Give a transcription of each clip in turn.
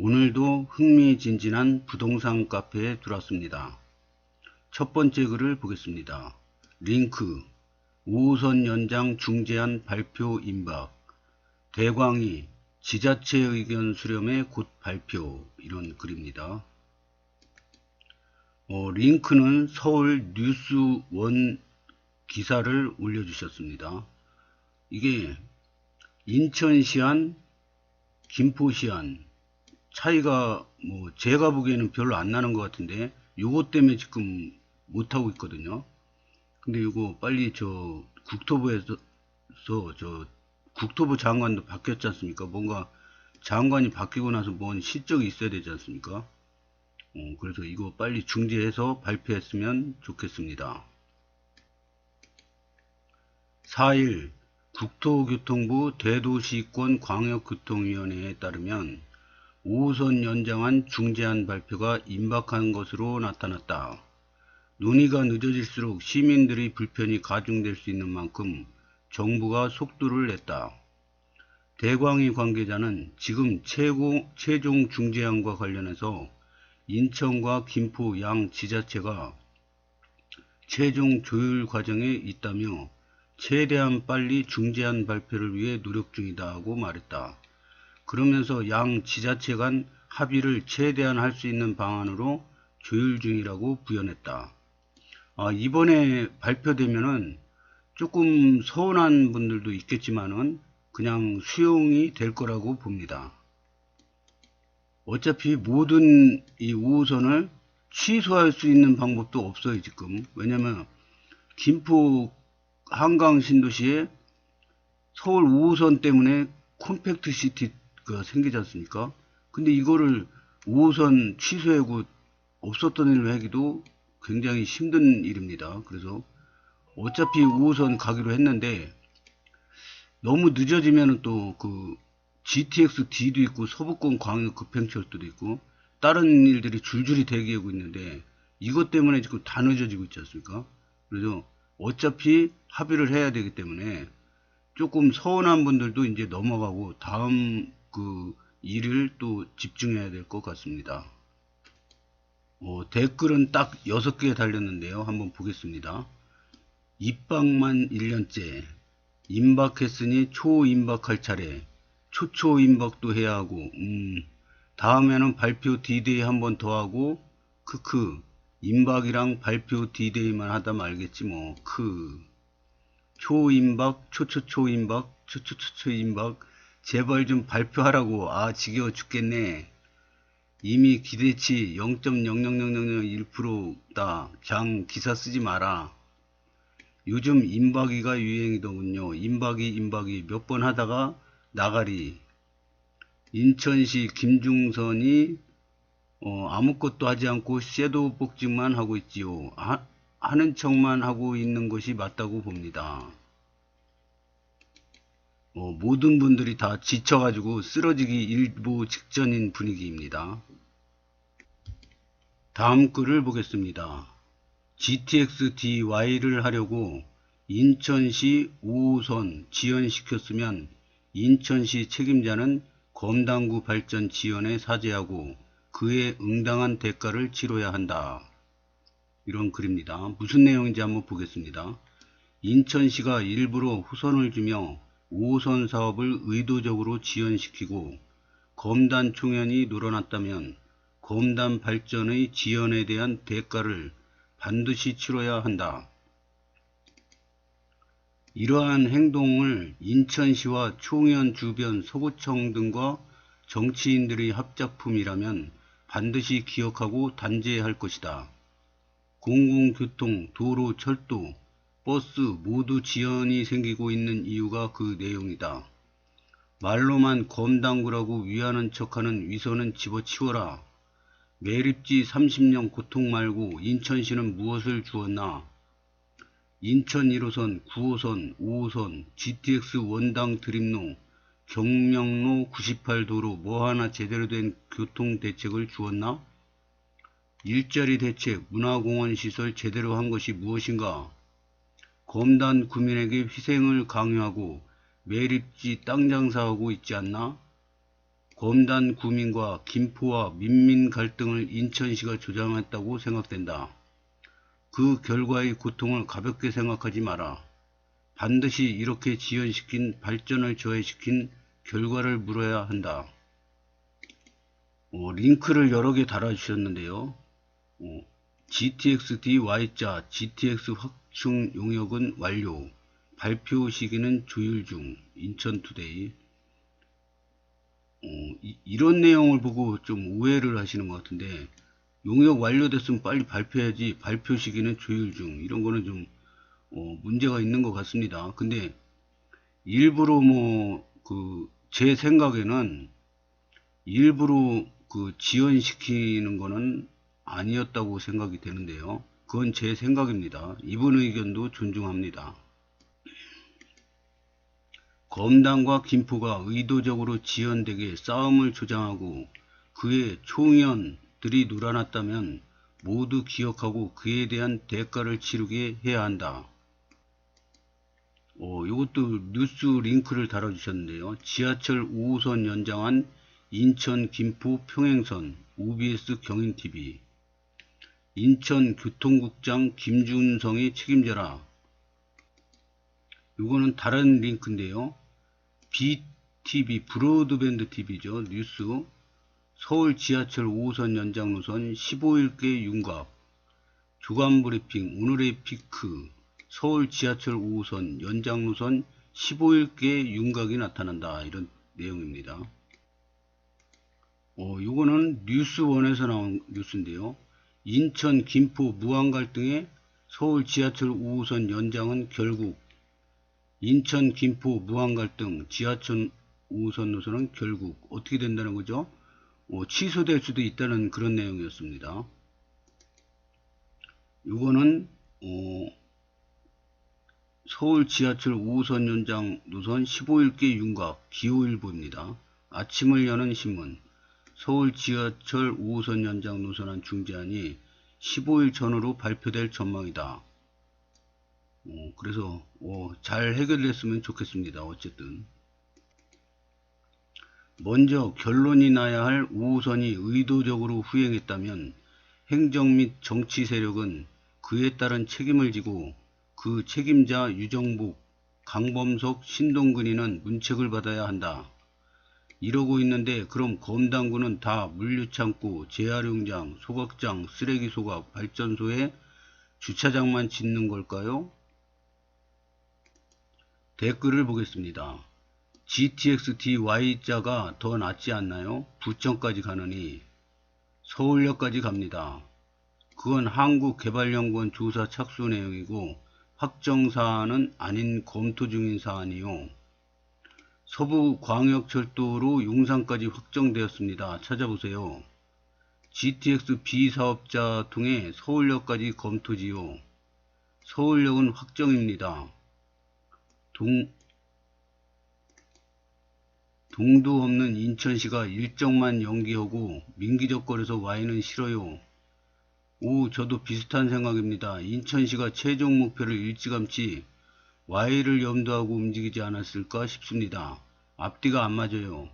오늘도 흥미진진한 부동산 카페에 들어왔습니다. 첫 번째 글을 보겠습니다. 링크 5호선 연장 중재안 발표 임박, 대광이 지자체 의견 수렴에 곧 발표, 이런 글입니다. 링크는 서울 뉴스원 기사를 올려주셨습니다. 이게 인천시안, 김포시안 차이가 제가 보기에는 별로 안 나는 것 같은데 요것 때문에 지금 못하고 있거든요. 근데 이거 빨리 국토부에서 국토부 장관도 바뀌었지 않습니까? 뭔가 장관이 바뀌고 나서 뭔 실적이 있어야 되지 않습니까? 그래서 이거 빨리 중지해서 발표했으면 좋겠습니다. 4일 국토교통부 대도시권 광역교통위원회에 따르면 5호선 연장안 중재안 발표가 임박한 것으로 나타났다. 논의가 늦어질수록 시민들의 불편이 가중될 수 있는 만큼 정부가 속도를 냈다. 대광이 관계자는 지금 최종 중재안과 관련해서 인천과 김포 양 지자체가 최종 조율 과정에 있다며 최대한 빨리 중재안 발표를 위해 노력 중이다 하고 말했다. 그러면서 양 지자체 간 합의를 최대한 할 수 있는 방안으로 조율 중이라고 부연했다. 이번에 발표되면은 조금 서운한 분들도 있겠지만은 그냥 수용이 될 거라고 봅니다. 어차피 모든 이 5호선을 취소할 수 있는 방법도 없어요, 지금. 왜냐면 김포 한강 신도시에 서울 5호선 때문에 컴팩트 시티가 생기지 않습니까? 근데 이거를 5호선 취소하고 없었던 일로 하기도 굉장히 힘든 일입니다. 그래서 어차피 5호선 가기로 했는데 너무 늦어지면 또 GTX-D도 있고 서부권 광역 급행철도도 있고 다른 일들이 줄줄이 대기하고 있는데 이것 때문에 지금 다 늦어지고 있지 않습니까? 그래서 어차피 합의를 해야 되기 때문에 조금 서운한 분들도 이제 넘어가고 다음 일을 또 집중해야 될 것 같습니다. 댓글은 딱 6개 달렸는데요. 한번 보겠습니다. 입박만 1년째, 임박했으니 초임박할 차례, 초초임박도 해야 하고, 다음에는 발표 D-Day 한 번 더 하고, 크크, 임박이랑 발표 D-Day만 하다 말겠지 뭐, 초임박, 초초초임박, 초초초초임박, 제발 좀 발표하라고. 지겨워 죽겠네. 이미 기대치 0.00001%다. 그냥 기사 쓰지 마라. 요즘 임박이가 유행이더군요. 임박이 몇 번 하다가 나가리. 인천시 김중선이 아무것도 하지 않고 섀도우 복직만 하고 있지요. 하는 척만 하고 있는 것이 맞다고 봅니다. 모든 분들이 다 지쳐가지고 쓰러지기 일보 직전인 분위기입니다. 다음 글을 보겠습니다. GTX-DY를 하려고 인천시 5호선 지연시켰으면 인천시 책임자는 검단구 발전 지연에 사죄하고 그에 응당한 대가를 치러야 한다. 이런 글입니다. 무슨 내용인지 한번 보겠습니다. 인천시가 일부러 후선을 주며 5호선 사업을 의도적으로 지연시키고 검단 총연이 늘어났다면 검단 발전의 지연에 대한 대가를 반드시 치러야 한다. 이러한 행동을 인천시와 총연 주변 서구청 등과 정치인들의 합작품이라면 반드시 기억하고 단죄할 것이다. 공공교통, 도로, 철도, 버스 모두 지연이 생기고 있는 이유가 그 내용이다. 말로만 검단구라고 위하는 척하는 위선은 집어치워라. 매립지 30년 고통 말고 인천시는 무엇을 주었나? 인천 1호선, 9호선, 5호선, GTX 원당 드림로, 경명로 98도로 뭐 하나 제대로 된 교통대책을 주었나? 일자리 대책, 문화공원 시설 제대로 한 것이 무엇인가? 검단 구민에게 희생을 강요하고 매립지 땅 장사하고 있지 않나? 검단 구민과 김포와 민민 갈등을 인천시가 조장했다고 생각된다. 그 결과의 고통을 가볍게 생각하지 마라. 반드시 이렇게 지연시킨 발전을 저해시킨 결과를 물어야 한다. 링크를 여러 개 달아주셨는데요. GTX DY자 GTX 확충 용역은 완료. 발표 시기는 조율 중. 인천투데이. 이런 내용을 보고 좀 오해를 하시는 것 같은데, 용역 완료됐으면 빨리 발표해야지 발표 시기는 조율 중. 이런 거는 좀 문제가 있는 것 같습니다. 근데 일부러 제 생각에는 일부러 지연시키는 거는 아니었다고 생각이 되는데요. 그건 제 생각입니다. 이분 의견도 존중합니다. 검단과 김포가 의도적으로 지연되게 싸움을 조장하고 그의 총연들이 놀아났다면 모두 기억하고 그에 대한 대가를 치르게 해야 한다. 이것도 뉴스 링크를 달아주셨는데요. 지하철 5호선 연장한 인천 김포 평행선 OBS 경인TV. 인천교통국장 김준성이 책임져라. 이거는 다른 링크인데요. BTV 브로드밴드 TV죠. 뉴스. 서울 지하철 5호선 연장 노선 15일께 윤곽. 주간 브리핑 오늘의 피크. 서울 지하철 5호선 연장 노선 15일께 윤곽이 나타난다. 이런 내용입니다. 요거는 뉴스원에서 나온 뉴스인데요. 인천 김포 무한 갈등에 서울 지하철 5호선 연장은 결국. 인천 김포 무한 갈등 지하철 5호선 노선은 결국 어떻게 된다는 거죠? 취소될 수도 있다는 그런 내용이었습니다. 요거는 서울 지하철 5호선 연장 노선 15일께 윤곽 기호일보입니다. 아침을 여는 신문. 서울 지하철 5호선 연장 노선안 중재안이 15일 전후로 발표될 전망이다. 그래서 잘 해결됐으면 좋겠습니다. 어쨌든 먼저 결론이 나야 할 5호선이 의도적으로 후행했다면 행정 및 정치 세력은 그에 따른 책임을 지고 그 책임자 유정복, 강범석, 신동근이는 문책을 받아야 한다. 이러고 있는데 그럼 검단구는 다 물류창고, 재활용장, 소각장, 쓰레기 소각, 발전소에 주차장만 짓는 걸까요? 댓글을 보겠습니다. GTX DY자가 더 낫지 않나요? 부천까지 가느니 서울역까지 갑니다. 그건 한국개발연구원 조사 착수 내용이고 확정사안은 아닌 검토 중인 사안이요. 서부광역철도로 용산까지 확정되었습니다. 찾아보세요. GTX B사업자 통해 서울역까지 검토지요. 서울역은 확정입니다. 동도 없는 인천시가 일정만 연기하고 민기적거려서 와인은 싫어요. 저도 비슷한 생각입니다. 인천시가 최종 목표를 일찌감치 Y를 염두하고 움직이지 않았을까 싶습니다. 앞뒤가 안 맞아요.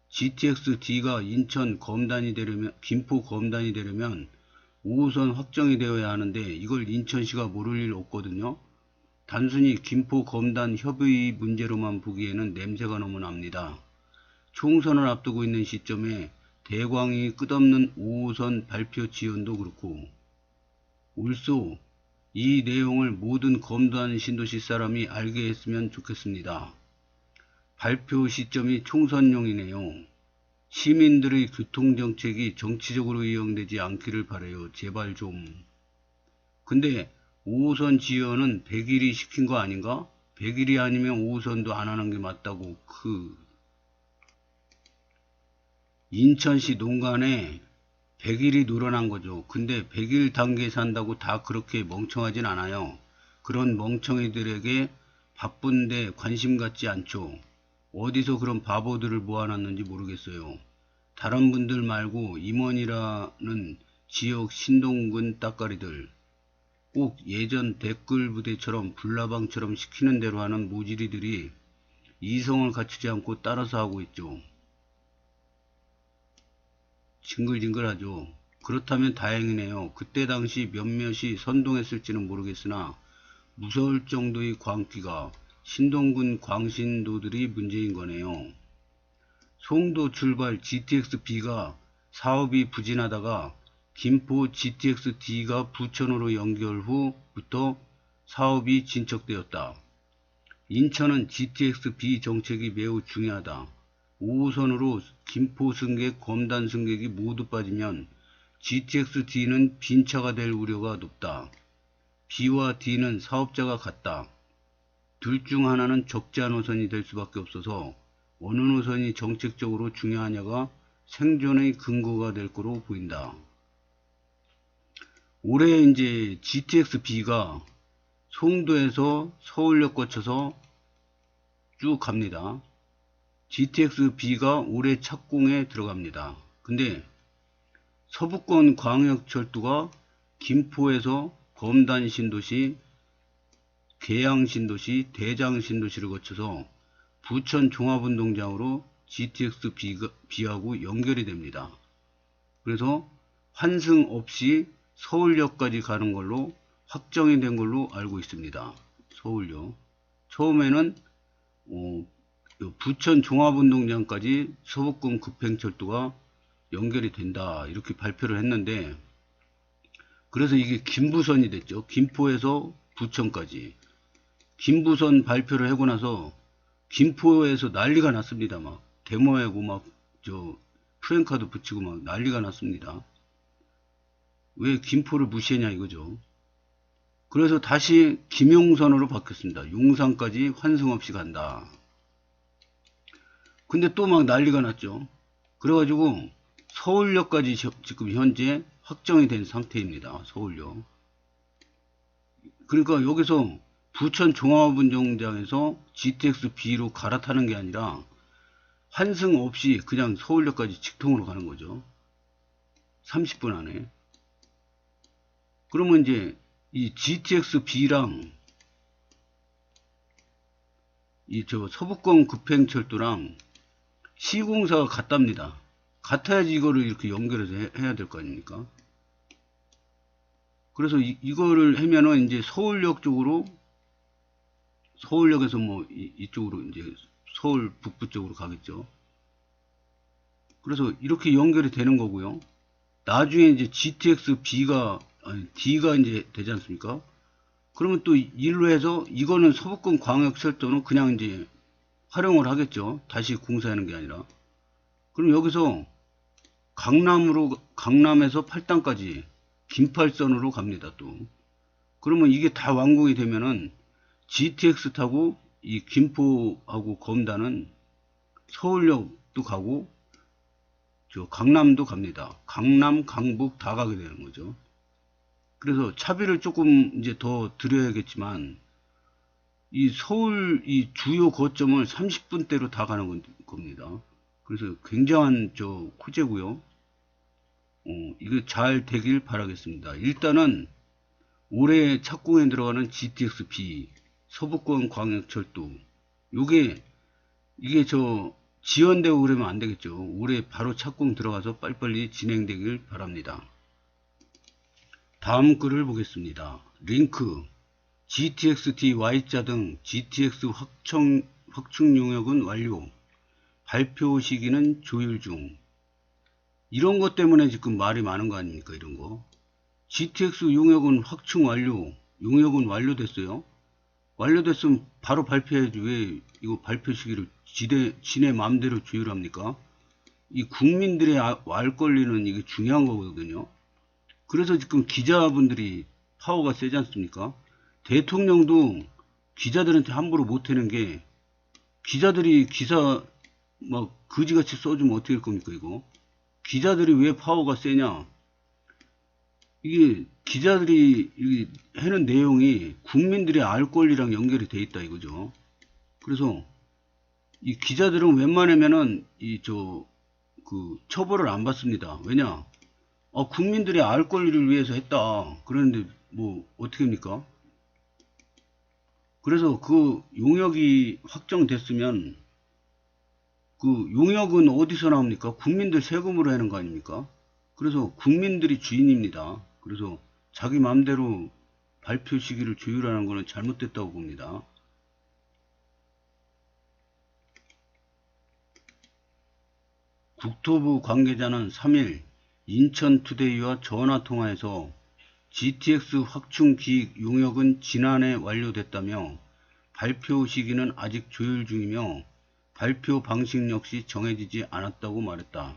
GTX D가 인천 검단이 되려면, 김포 검단이 되려면 5호선 확정이 되어야 하는데 이걸 인천시가 모를 일 없거든요. 단순히 김포 검단 협의 문제로만 보기에는 냄새가 너무 납니다. 총선을 앞두고 있는 시점에 대광이 끝없는 5호선 발표 지연도 그렇고, 올소 이 내용을 모든 검단 신도시 사람이 알게 했으면 좋겠습니다. 발표 시점이 총선용이네요. 시민들의 교통정책이 정치적으로 이용되지 않기를 바라요. 제발 좀. 근데 5호선 지연은 100일이 시킨 거 아닌가? 100일이 아니면 5호선도 안 하는 게 맞다고. 인천시 농간에 100일이 늘어난 거죠. 근데 100일 단계에 산다고 다 그렇게 멍청하진 않아요. 그런 멍청이들에게 바쁜데 관심 갖지 않죠. 어디서 그런 바보들을 모아놨는지 모르겠어요. 다른 분들 말고 임원이라는 지역 신동근 따까리들, 꼭 예전 댓글 부대처럼 불나방처럼 시키는 대로 하는 모지리들이 이성을 갖추지 않고 따라서 하고 있죠. 징글징글하죠. 그렇다면 다행이네요. 그때 당시 몇몇이 선동했을지는 모르겠으나 무서울 정도의 광기가 신동군 광신도들이 문제인 거네요. 송도 출발 GTX-B가 사업이 부진하다가 김포 GTX-D가 부천으로 연결 후부터 사업이 진척되었다. 인천은 GTX-B 정책이 매우 중요하다. 5호선으로 김포 승객, 검단 승객이 모두 빠지면 GTX-D는 빈차가 될 우려가 높다. B와 D는 사업자가 같다. 둘 중 하나는 적재한 노선이 될 수밖에 없어서 어느 노선이 정책적으로 중요하냐가 생존의 근거가 될 거로 보인다. 올해 이제 GTX-B가 송도에서 서울역 거쳐서 쭉 갑니다. GTX-B가 올해 착공에 들어갑니다. 근데 서부권 광역철도가 김포에서 검단신도시, 계양신도시, 대장신도시를 거쳐서 부천 종합운동장으로 GTX-B하고 연결이 됩니다. 그래서 환승 없이 서울역까지 가는 걸로 확정이 된 걸로 알고 있습니다. 서울역. 처음에는 부천 종합운동장까지 서부권 급행철도가 연결이 된다 이렇게 발표를 했는데, 그래서 이게 김부선이 됐죠. 김포에서 부천까지 김부선 발표를 하고 나서 김포에서 난리가 났습니다. 막 데모하고 막 프랭카드 붙이고 막 난리가 났습니다. 왜 김포를 무시했냐 이거죠. 그래서 다시 김용선으로 바뀌었습니다. 용산까지 환승 없이 간다. 근데 또 막 난리가 났죠. 그래가지고 서울역까지 지금 현재 확정이 된 상태입니다. 서울역. 그러니까 여기서 부천 종합운동장에서 GTX-B로 갈아타는 게 아니라 환승 없이 그냥 서울역까지 직통으로 가는 거죠. 30분 안에. 그러면 이제 이 GTX-B랑 이 서부권 급행철도랑 시공사가 같답니다. 같아야지 이거를 이렇게 연결해서 해야 될 거 아닙니까? 그래서 이거를 하면은 이제 서울역 쪽으로, 서울역에서 뭐 이쪽으로 이제 서울 북부 쪽으로 가겠죠. 그래서 이렇게 연결이 되는 거고요. 나중에 이제 GTX-B가 D가 이제 되지 않습니까? 그러면 또 일로 해서 이거는 서부권 광역철도는 그냥 이제 활용을 하겠죠. 다시 공사하는 게 아니라. 그럼 여기서 강남에서 팔당까지 긴팔선으로 갑니다. 또 그러면 이게 다 완공이 되면은 GTX 타고 이 김포하고 검단은 서울역도 가고 강남도 갑니다. 강남, 강북 다 가게 되는 거죠. 그래서 차비를 조금 이제 더 드려야겠지만 이 서울 이 주요 거점을 30분대로 다 가는 겁니다. 그래서 굉장한 호재고요. 이거 잘 되길 바라겠습니다. 일단은 올해 착공에 들어가는 GTX-B 서부권 광역철도 이게 지연되고 그러면 안 되겠죠. 올해 바로 착공 들어가서 빨리빨리 진행되길 바랍니다. 다음 글을 보겠습니다. 링크 GTX-D Y자 등 GTX 확충 용역은 완료. 발표 시기는 조율 중. 이런 것 때문에 지금 말이 많은 거 아닙니까? 이런 거. GTX 용역은 확충 완료. 용역은 완료됐어요. 완료됐으면 바로 발표해야지. 왜 이거 발표 시기를 지네 마음대로 조율합니까? 이 국민들의 알 권리는 이게 중요한 거거든요. 그래서 지금 기자분들이 파워가 세지 않습니까? 대통령도 기자들한테 함부로 못하는 게, 기자들이 기사 막 거지같이 써주면 어떻게 할 겁니까? 이거 기자들이 왜 파워가 세냐, 이게 기자들이 하는 내용이 국민들의 알 권리랑 연결이 돼 있다 이거죠. 그래서 이 기자들은 웬만하면은 처벌을 안 받습니다. 왜냐? 국민들의 알 권리를 위해서 했다. 그런데 뭐 어떻게 합니까? 그래서 그 용역이 확정됐으면 그 용역은 어디서 나옵니까? 국민들 세금으로 하는 거 아닙니까? 그래서 국민들이 주인입니다. 그래서 자기 마음대로 발표 시기를 조율하는 것은 잘못됐다고 봅니다. 국토부 관계자는 3일 인천투데이와 전화통화에서 GTX 확충 기획 용역은 지난해 완료됐다며 발표 시기는 아직 조율 중이며 발표 방식 역시 정해지지 않았다고 말했다.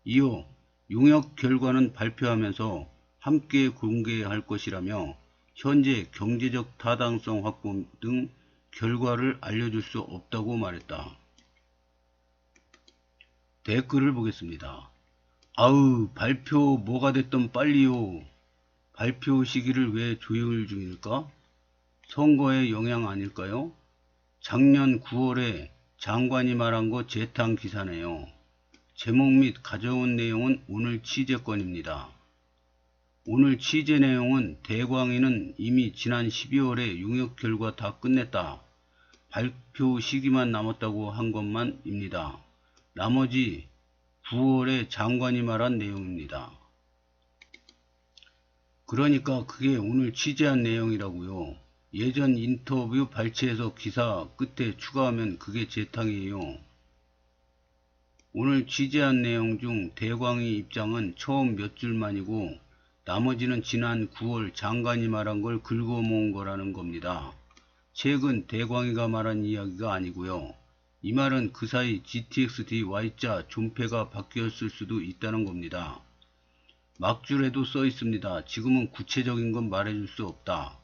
이어 용역 결과는 발표하면서 함께 공개할 것이라며 현재 경제적 타당성 확보 등 결과를 알려줄 수 없다고 말했다. 댓글을 보겠습니다. 아우, 발표 뭐가 됐든 빨리요. 발표 시기를 왜 조율 중일까? 선거에 영향 아닐까요? 작년 9월에 장관이 말한 거 재탕 기사네요. 제목 및 가져온 내용은 오늘 취재건입니다. 오늘 취재 내용은 대광이는 이미 지난 12월에 용역 결과 다 끝냈다. 발표 시기만 남았다고 한 것만입니다. 나머지 9월에 장관이 말한 내용입니다. 그러니까 그게 오늘 취재한 내용이라고요. 예전 인터뷰 발췌해서 기사 끝에 추가하면 그게 재탕이에요. 오늘 취재한 내용 중 대광이 입장은 처음 몇 줄만이고 나머지는 지난 9월 장관이 말한 걸 긁어모은 거라는 겁니다. 최근 대광이가 말한 이야기가 아니고요. 이 말은 그 사이 GTX-D Y자 존폐가 바뀌었을 수도 있다는 겁니다. 막줄에도 써 있습니다. 지금은 구체적인 건 말해줄 수 없다.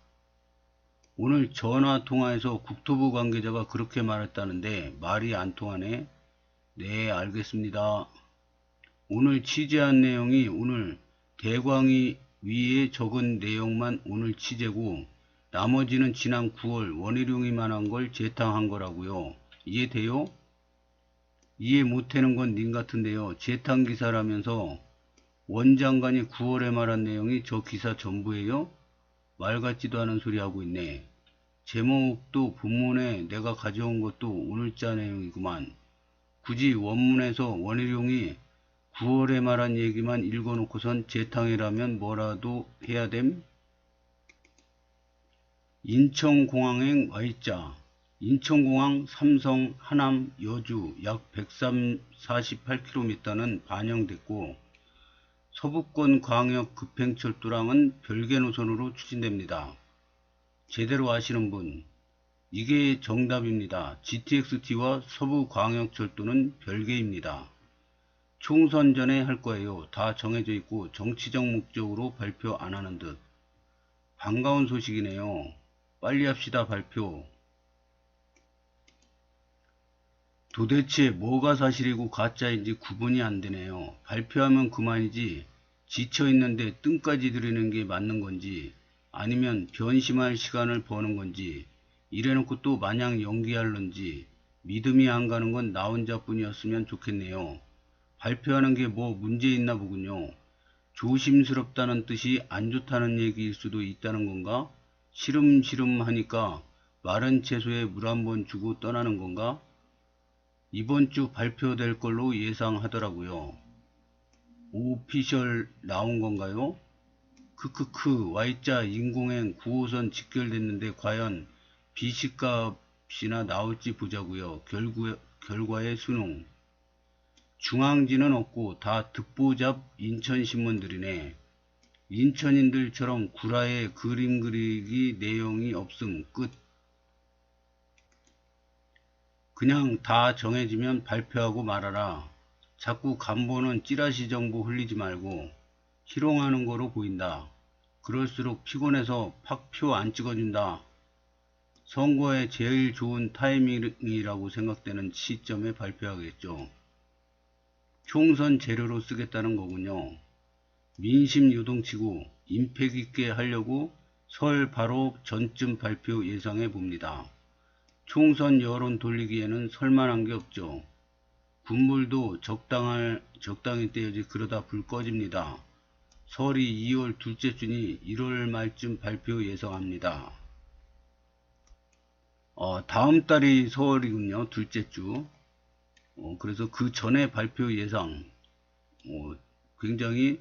오늘 전화통화에서 국토부 관계자가 그렇게 말했다는데 말이 안 통하네. 네, 알겠습니다. 오늘 취재한 내용이 오늘 대광이 위에 적은 내용만 오늘 취재고 나머지는 지난 9월 원희룡이 말한 걸 재탕한 거라고요. 이해돼요? 이해 못하는 건 님 같은데요. 재탕 기사라면서 원장관이 9월에 말한 내용이 저 기사 전부예요? 말 같지도 않은 소리 하고 있네. 제목도 본문에 내가 가져온 것도 오늘자 내용이구만. 굳이 원문에서 원희룡이 9월에 말한 얘기만 읽어놓고선 재탕이라면 뭐라도 해야 됨? 인천공항행 Y자 인천공항, 삼성, 하남, 여주 약 148km는 반영됐고 서부권 광역 급행철도랑은 별개 노선으로 추진됩니다. 제대로 아시는 분, 이게 정답입니다. GTX-D와 서부광역철도는 별개입니다. 총선 전에 할 거예요. 다 정해져 있고 정치적 목적으로 발표 안 하는 듯. 반가운 소식이네요. 빨리 합시다. 발표. 도대체 뭐가 사실이고 가짜인지 구분이 안 되네요. 발표하면 그만이지 지쳐있는데 뜸까지 들이는 게 맞는 건지 아니면 변심할 시간을 버는 건지 이래놓고 또 마냥 연기할런지 믿음이 안 가는 건 나 혼자뿐이었으면 좋겠네요. 발표하는 게 뭐 문제 있나 보군요. 조심스럽다는 뜻이 안 좋다는 얘기일 수도 있다는 건가? 시름시름 하니까 마른 채소에 물 한번 주고 떠나는 건가? 이번 주 발표될 걸로 예상하더라고요. 오피셜 나온 건가요? 크크크 Y자 인공행 9호선 직결됐는데 과연 B씨값이나 나올지 보자고요. 결과의 수능. 중앙지는 없고 다 듣보잡 인천신문들이네. 인천인들처럼 구라에 그림 그리기 내용이 없음. 끝. 그냥 다 정해지면 발표하고 말아라. 자꾸 간보는 찌라시 정보 흘리지 말고 희롱하는 거로 보인다. 그럴수록 피곤해서 팍 표 안 찍어준다. 선거에 제일 좋은 타이밍이라고 생각되는 시점에 발표하겠죠. 총선 재료로 쓰겠다는 거군요. 민심 요동치고 임팩 있게 하려고 설 바로 전쯤 발표 예상해 봅니다. 총선 여론 돌리기에는 설만한 게 없죠. 군물도 적당히 떼야지 그러다 불 꺼집니다. 설이 2월 둘째 주니 1월 말쯤 발표 예상합니다. 다음 달이 설이군요. 둘째 주. 그래서 그 전에 발표 예상. 굉장히